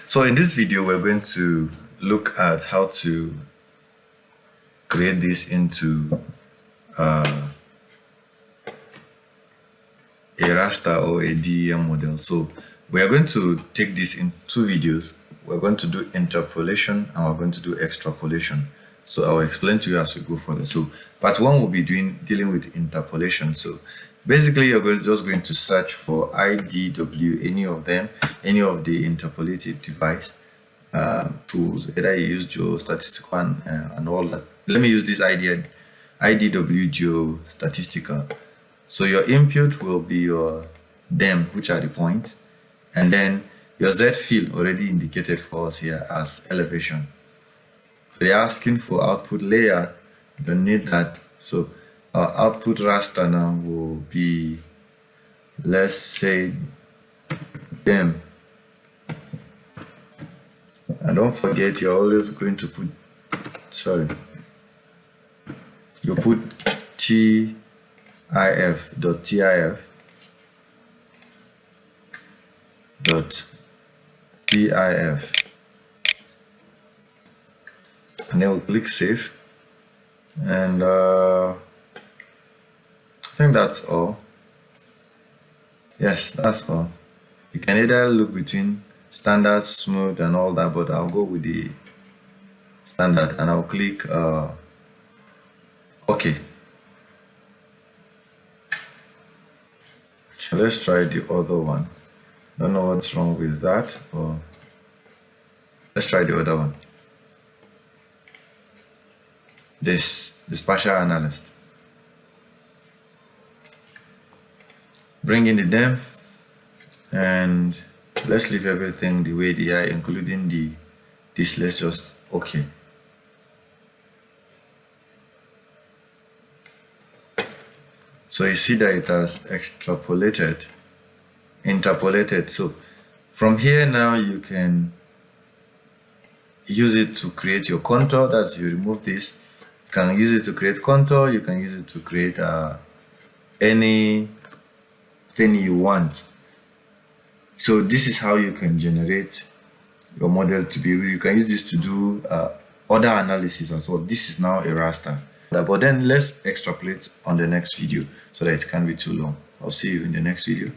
So in this video, we're going to look at how to create this into a raster or a DEM model. So we are going to take this in two videos. We're going to do interpolation and we're going to do extrapolation. So I'll explain to you as we go further. So part one will be dealing with interpolation. So basically you're just going to search for IDW, any of them, any of the interpolated device tools, either you use geostatistical and all that. Let me use this IDW geostatistical. So your input will be your DEM, which are the points, and then your Z field already indicated for us here as elevation. So they're asking for output layer, don't need that. So our output raster now will be, let's say, DEM. And don't forget, you're always going to put, you put TIF.TIF and then we'll click save, and I think that's all. Yes, that's all. You can either look between standard, smooth, and all that, but I'll go with the standard and I'll click OK. So let's try the other one. Don't know what's wrong with that, but let's try the other one. The spatial analyst. Bring in the DEM and let's leave everything the way they are, including this. Let's just OK. So you see that it has interpolated. So from here now you can use it to create your contour. That's, you remove this. You can use it to create contour. You can use it to create anything you want. So this is how you can generate your model to be. You can use this to do other analysis as well. This is now a raster. But then let's extrapolate on the next video so that it can't be too long. I'll see you in the next video.